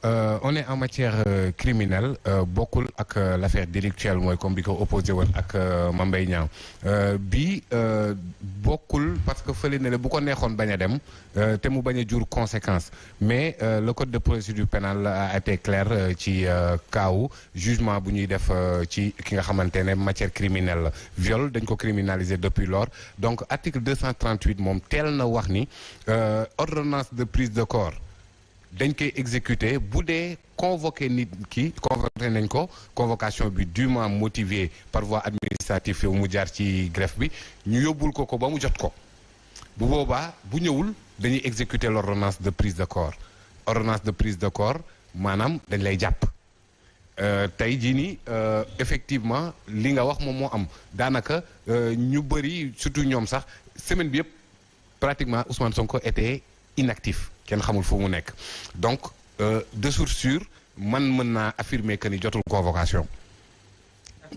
On est en matière criminelle bokkul ak l'affaire délictuelle mooy comme bi ko opposé woon ak Mame Mbaye Niang bi bokkul parce que fële ne bu ko neexoon bañ a dem te mu bañ a jur conséquence mais le code de procédure pénale a été clair ci kaawu jugement bu ñuy def ci ki nga xamante ne matière criminelle la viol dañ ko criminaliser depuis lors donc article 238 moom teel na wax ni ordonnance de prise de corps dañ koy exécuter bu dee convoqué nit ki convoqué nañ ko convocation bi dûment motivée par voie administrative mu jaar ci greffe bi ñu yóbbul ko ba mu jot ko bu boobaa bu ñëwul dañuy exécuter l'ordonnance de prise de corps ordonnance de prise de corps maanaam dañ lay jàpp tey jii nii effectivement li nga wax moom moo am daanaka ñu bëri surtout ñoom sax semaine bi yëpp pratiquement Ousmane Sonko était inactif kenn xamul fu mu nekk donc de source sûre mën naa affirmer que ni jotul convocation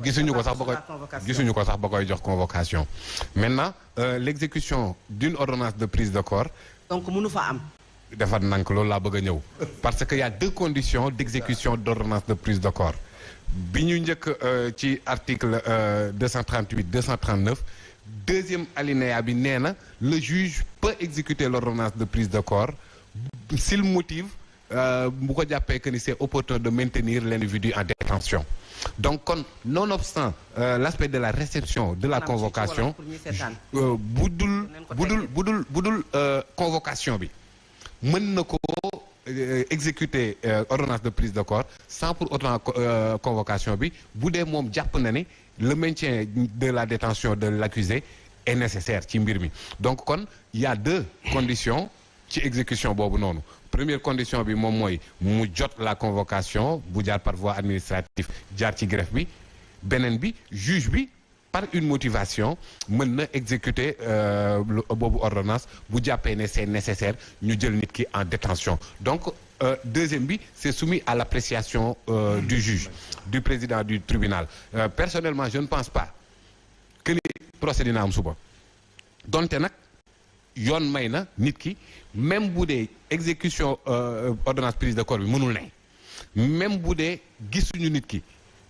gisuñu ko sax ba koy jox convocation maintenant l'exécution d'une ordonnance de prise de corps donc mënu fa am defar nank loolu laa bëgg a ñëw parce que y a deux conditions d'exécution d'ordonnance de prise de corps bi ñu njëkk ci article 238 239 deuxième alinéa bi nee na le juge peut exécuter l'ordonnance de prise de corps s'il motive bu ko jàppee que ni c'est opportun de maintenir l'individu en détention donc kon nonobstant l'aspect de la réception de la convocation budul convocation bi mën na ko exécuter ordonnance de prise de corps sans pour autant convocation bi bu dee moom jàpp na ni le maintien de la détention de l'accusé est nécessaire ci mbir mi donc kon il y a deux conditions ci exécution boobu noonu première condition bi moom mooy mu jot la convocation bu jaar par voie administrative jaar ci greffe bi beneen bi juge bi par une motivation mën na exécuter boobu ordonnance bu jàppee ne c'est nécessaire ñu jël nit ki en détention donc deuxième bi c'est soumis à l'appréciation du juge du président du tribunal personnellement je ne pense pas que ni procès dina am suba donte nag yoon may na nit ki même bu dee exécution ordonnance prise de corps bi mënul ne même bu dee gisuñu nit ki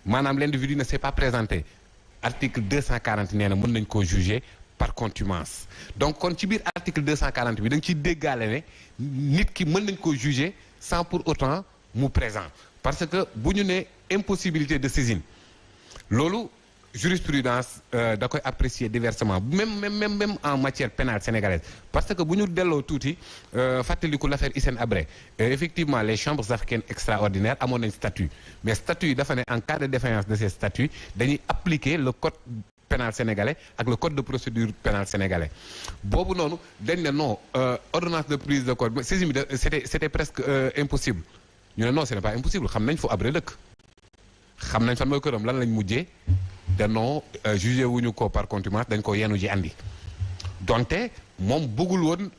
maanaam l'individu ne s'est pas présenté article 240 nee na mën nañ koo juger par contumace donc kon ci biir article 240 bi da nga ciy déggaale ne nit ki mën nañ koo juger sans pour autant mu présent parce que bu ñu ne impossibilité de saisine loolu jurisprudence da koy apprécier diversement même en matière pénale sénégalaise parce que bu ñu delloo tuuti fàttaliku l'affaire Hissène Habré effectivement les chambres africaines extraordinaires amoon nañ statut mais statut yi dafa ne en cas de défaillance de ces statuts dañuy appliquer le code pénal sénégalais ak le code de procédure pénale sénégalais boobu noonu dañ ne non ordonnance de prise de corps saisine bi c'était presque impossible ñu ne non ce n'est pas impossible xam nañ fu Habré dëkk xam nañ fan mooy këram lan lañ mujjee danoo jugé wuñu ko par contumace dañ ko yenu ji andi donte moom bëggul woon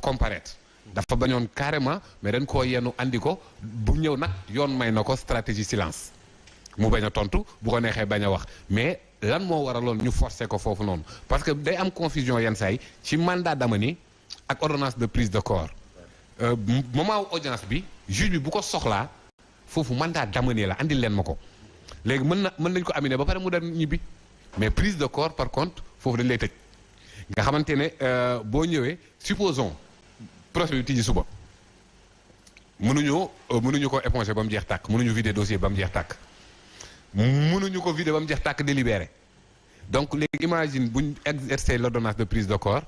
comparaître dafa bañoon carrément mais dañ koo yenu andi ko bu ñëw nag yoon may na ko stratégie silence mu bañ a tontu bu ko neexee bañ a wax mais lan moo waraloon ñu forcer ko foofu noonu parce que day am confusion yenn saa yi ci mandat d'amener ak ordonnance de prise de corps moment wu audience bi juge bi bu ko soxlaa foofu mandat d'amener la andil leen ma ko léegi mën nañ ko aminer ba pare mu dem ñibbi mais prise de corps par contre foofu dañ lay tëj nga xamante ne boo ñëwee supposons procès bi tijji suba mënuñu ko éponger ba mu jeex tàkk mënuñu vider dossier ba mu jeex tàkk mënuñu ko vider ba mu jeex tàkk délibéré donc léegi imagine buñ exercer l'ordonnance de prise de corps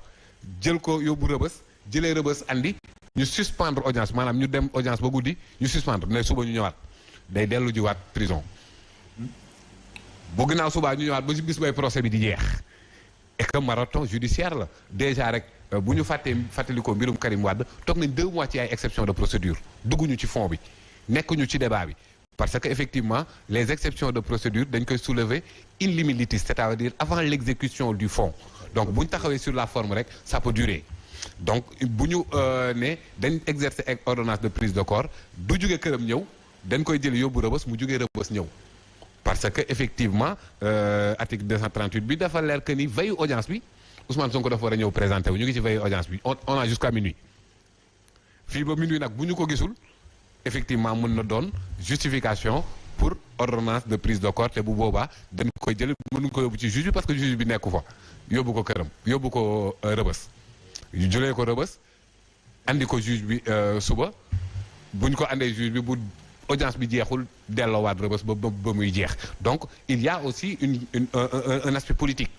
jël ko yóbbu rëbës jëlee rëbës andi ñu suspendre audience maanaam ñu dem audience ba guddi ñu suspendre ne suba ñu ñëwaat day dellu jiwaat prison bu ginnaaw subaa ñu ñëwaat ba ci bis bay procès bi di jeex et que marathon judiciaire la déjà rek bu ñu fàttali ko mbirum Karim Wade toog nañ 2 mois ci ay exceptions de procédure dugguñu ci fond bi nekkuñu ci débat bi parce que effectivement les exceptions de procédure dañ koy soulever in limitis c'est-à-dire avant l'exécution du fond donc bu ñu taxawee sur la forme rek ça peut durer donc bu ñu ne dañ exercer ak ordonnance de prise de corps du jóge këram ñëw dañ koy jël yóbbu rëbës mu jógee rëbës ñëw parce que effectivement article 238 bi dafa leer que ni veille audience bi Ousmane Sonko dafa war a ñëw présenté wu ñu ngi ci veille audience bi on a jusqu'à minuit fii ba minuit nag bu ñu ko gisul effectivement mën na doon justification pour ordonnance de prise de corps te bu boobaa dañ koy jël mënuñ ko yóbbu ci juge bi parce que juge bi nekku fa yóbbu ko këram yóbbu ko rëbës julee ko rëbës andi ko juge bi suba buñ ko andee juge bi bu audience bi jeexul delloowaat rëbës ba muy jeex donc il y a aussi un aspect politique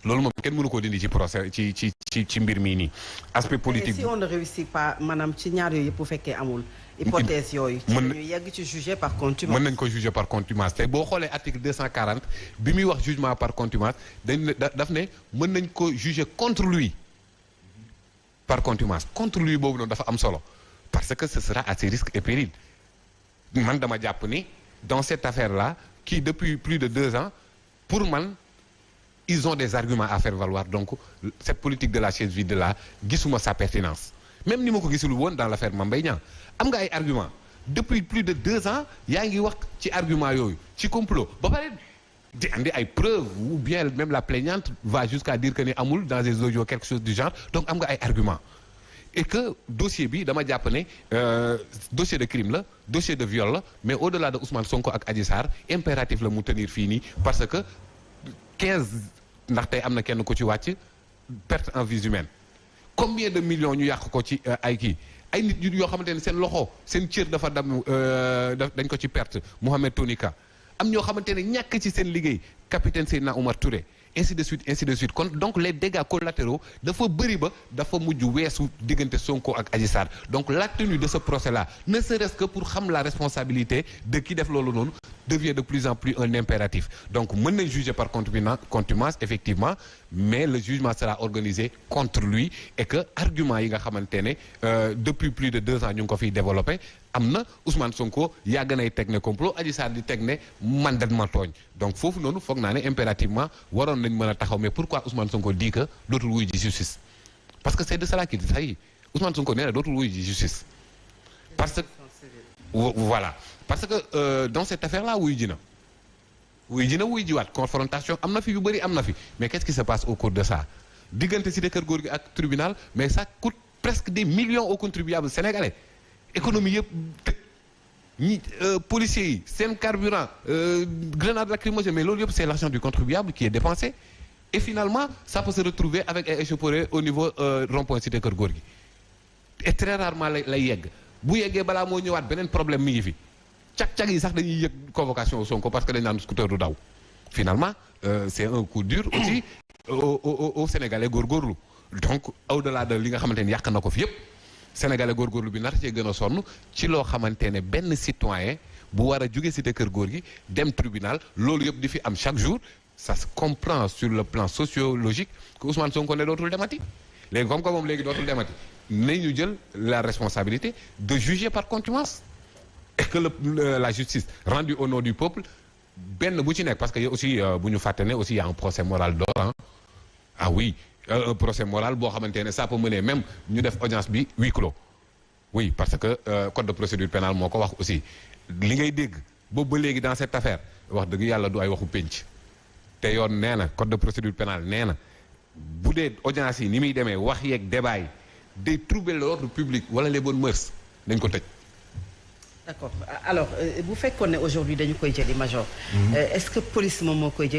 loolu moom kenn mënu ko dindi ci procès ci mbir mii nii aspect politique. si on ne réussit pas maanaam ci ñaar yooyu yëpp bu fekkee amul. hypothèse yooyu. ci ñu yegg ci juger par contumace. mën nañ ko juger par contumace te boo xoolee article 240 bi muy wax jugement par contumace daf ne mën nañ ko juger contre lui par contumace contre lui boobu noonu dafa am solo parce que ce sera à ses risques et périls man dama jàpp ni dans cette affaire là qui depuis plus de 2 ans pour man. Ils ont des arguments à faire valoir donc cette politique de la chaise vide là gisuma sa pertinence même ni ma ko gisul woon dans l'affaire Mame Mbaye Niang am nga ay arguments depuis plus de 2 ans yaa ngi wax ci argument yooyu ci complot ba pare di andi ay preuves ou bien même la plaignante va jusqu'à dire que ni amul dans des audios quelque chose du genre donc am nga ay arguments et que dossier bi dama jàpp ne dossier de crime la dossier de viol la mais au-delà de Ousmane Sonko ak Adji Sarr impératif la mu tenir fii nii parce que 15 ndax tey am na kenn ku ci wàcc perte en vies humaines combien de millions ñu yàq ko ci ay kii ay nit yoo xamante ne seen loxo seen cër dafa dam dañ ko ci perte Mohamed Tonika am ñoo xamante ne ñàkk ci seen liggéey capitaine Seydina Oumar Touré ainsi de suite kon donc les dégâts collatéraux dafa bëri ba dafa mujj weesu diggante Sonko ak Adji Sarr donc la tenue de ce procès là ne serait-ce que pour xam la responsabilité de ki def loolu noonu devient de plus en plus un impératif donc mën nañ juger par contumace effectivement mais le jugement sera organisé contre lui et que argument yi nga xamante ne depuis plus de 2 ans ñu ngi ko fiy développé am na Ousmane Sonko yàgg nay teg ne complot Adji Sarr di teg ne man dañ ma tooñ donc foofu noonu foog naa ne impérativement waroon nañ mën a taxaw mais pourquoi Ousmane Sonko dit que dootul wuy ji justice parce que c'est de cela qu'il s'agit Ousmane Sonko nee na dootul wuy ji justice parce que voilà parce que dans cette affaire là wuy ji wuy jiwaat confrontation am na fi yu bëri am na fi mais qu'est-ce qui se passe au cours de ça diggante cité kër góor gi ak tribunal mais ça coûte presque des millions aux contribuables sénégalais économie yëpp ñi policiers yi seen carburant grenade lacrymogène mais loolu yëpp c'est l'argent du contribuable qui est dépensé et finalement ça peut se retrouver avec ay échauffourées au niveau rond-point cité kër góor gi et très rarement lay yegg bu yeggee balaa moo ñëwaat beneen problème mi ngi fi cag-cag yi sax dañuy yëg convocation au Sonko parce que dañ naan scooter du daw finalement c'est un coup dur aussi au Sénégalais góorgóorlu donc au-delà de li nga xamante ne yàq na ko fi yëpp Sénégalais góorgóorlu bi nar cee gën a sonn ci loo xamante ne benn citoyen bu war a jóge cité kër góor gi dem tribunal loolu yëpp di fi am chaque jour ça se comprend sur le plan sociologique que Ousmane Sonko ne dootul demati léegi comme que moom léegi dootul demati nañu jël la responsabilité de juger par contumace et que la justice rendue au nom du peuple benn bu ci nekk parce que aussi bu ñu fàtte ne aussi y a un procès moral d'or ah oui un procès moral boo xamante ne ça peut mener même ñu def audience bi huis clos oui parce que code de procédure pénale moo ko wax aussi li ngay dégg boobu ba léegi dans cette affaire wax dëgg yàlla du ay waxu pénc te yoon nee na code de procédure pénale nee na bu dee audience yi ni muy demee wax yeeg débat yi day troubler l'ordre public wala les bonnes mœurs dañ ko tëj. D'accord alors bu fekkoon ne aujourd'hui dañu koy jëli major. Est-ce que police moom moo koy jëli.